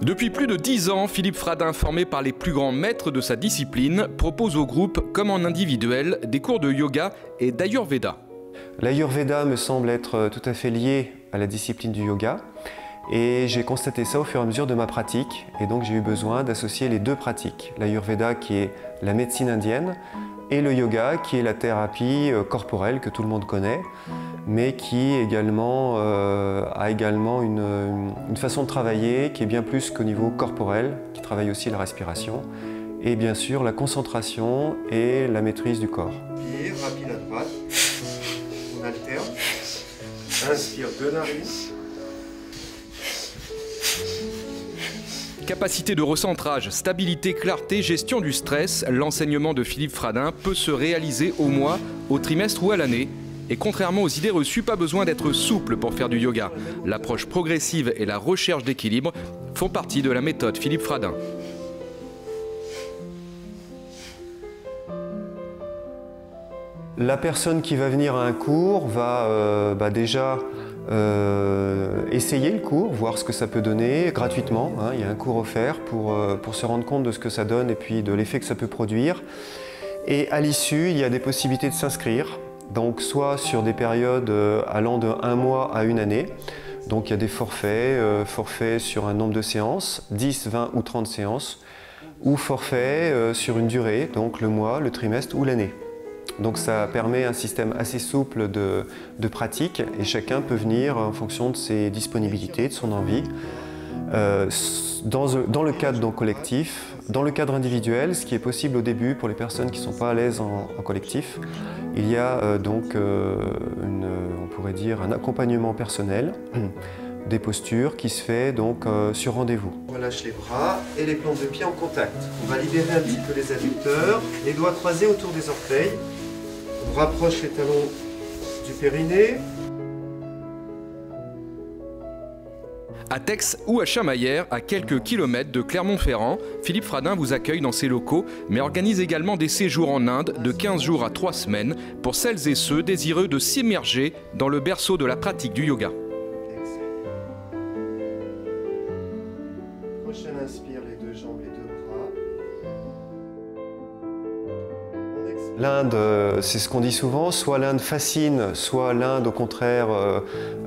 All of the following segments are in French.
Depuis plus de 10 ans, Philippe Fradin, formé par les plus grands maîtres de sa discipline, propose au groupe, comme en individuel, des cours de yoga et d'Ayurveda. L'Ayurveda me semble être tout à fait lié à la discipline du yoga et j'ai constaté ça au fur et à mesure de ma pratique et donc j'ai eu besoin d'associer les deux pratiques. L'Ayurveda qui est la médecine indienne et le yoga qui est la thérapie corporelle que tout le monde connaît mais qui également, a également une façon de travailler qui est bien plus qu'au niveau corporel, qui travaille aussi la respiration et bien sûr la concentration et la maîtrise du corps. Pied, rapide à droite, on alterne, inspire de narines. Capacité de recentrage, stabilité, clarté, gestion du stress, l'enseignement de Philippe Fradin peut se réaliser au mois, au trimestre ou à l'année. Et contrairement aux idées reçues, pas besoin d'être souple pour faire du yoga. L'approche progressive et la recherche d'équilibre font partie de la méthode Philippe Fradin. La personne qui va venir à un cours va déjà essayer le cours, voir ce que ça peut donner gratuitement. Il y a un cours offert pour se rendre compte de ce que ça donne et puis de l'effet que ça peut produire. Et à l'issue, il y a des possibilités de s'inscrire. Donc soit sur des périodes allant de 1 mois à 1 année. Donc il y a des forfaits sur un nombre de séances, 10, 20 ou 30 séances, ou forfaits sur une durée, donc le mois, le trimestre ou l'année. Donc ça permet un système assez souple de pratique et chacun peut venir en fonction de ses disponibilités, de son envie. Dans le cadre donc, collectif, dans le cadre individuel, ce qui est possible au début pour les personnes qui ne sont pas à l'aise en collectif, il y a donc on pourrait dire un accompagnement personnel, des postures qui se fait donc sur rendez-vous. On relâche les bras et les plantes de pied en contact. On va libérer un petit peu les adducteurs, les doigts croisés autour des orteils. On rapproche les talons du périnée. À Tex ou à Chamaillères, à quelques kilomètres de Clermont-Ferrand, Philippe Fradin vous accueille dans ses locaux, mais organise également des séjours en Inde de 15 jours à 3 semaines pour celles et ceux désireux de s'immerger dans le berceau de la pratique du yoga. Prochaine inspire, les deux jambes, les deux bras. L'Inde, c'est ce qu'on dit souvent, soit l'Inde fascine, soit l'Inde au contraire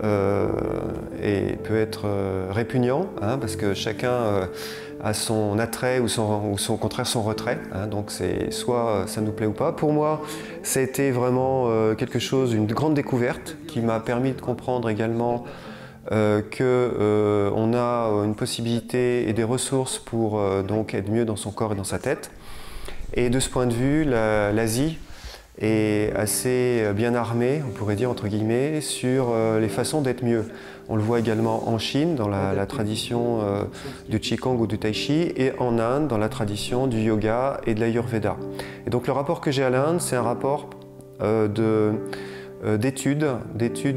peut être répugnant, parce que chacun a son attrait ou au contraire son retrait, donc c'est soit ça nous plaît ou pas. Pour moi, ça a été vraiment quelque chose, une grande découverte qui m'a permis de comprendre également qu'on a une possibilité et des ressources pour donc être mieux dans son corps et dans sa tête. Et de ce point de vue, l'Asie est assez bien armée, on pourrait dire entre guillemets, sur les façons d'être mieux. On le voit également en Chine, dans la tradition du Qigong ou du Tai Chi, et en Inde, dans la tradition du yoga et de l'Ayurveda. Et donc le rapport que j'ai à l'Inde, c'est un rapport d'études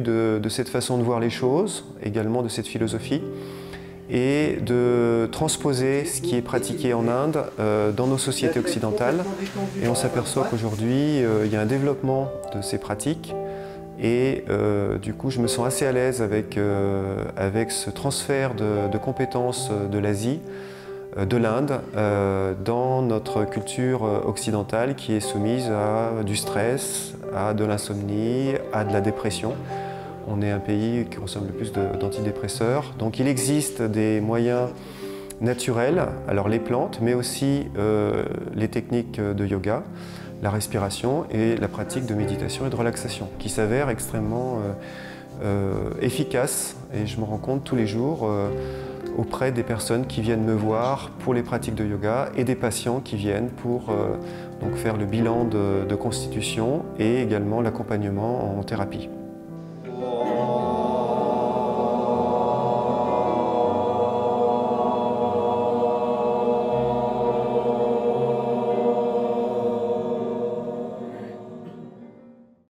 de cette façon de voir les choses, également de cette philosophie, et de transposer ce qui est pratiqué en Inde dans nos sociétés occidentales. Et on s'aperçoit qu'aujourd'hui, il y a un développement de ces pratiques et du coup, je me sens assez à l'aise avec ce transfert de compétences de l'Asie, de l'Inde, dans notre culture occidentale qui est soumise à du stress, à de l'insomnie, à de la dépression. On est un pays qui consomme le plus d'antidépresseurs. Donc il existe des moyens naturels, alors les plantes, mais aussi les techniques de yoga, la respiration et la pratique de méditation et de relaxation, qui s'avèrent extrêmement efficaces. Et je me rends compte tous les jours auprès des personnes qui viennent me voir pour les pratiques de yoga et des patients qui viennent pour donc faire le bilan de constitution et également l'accompagnement en thérapie.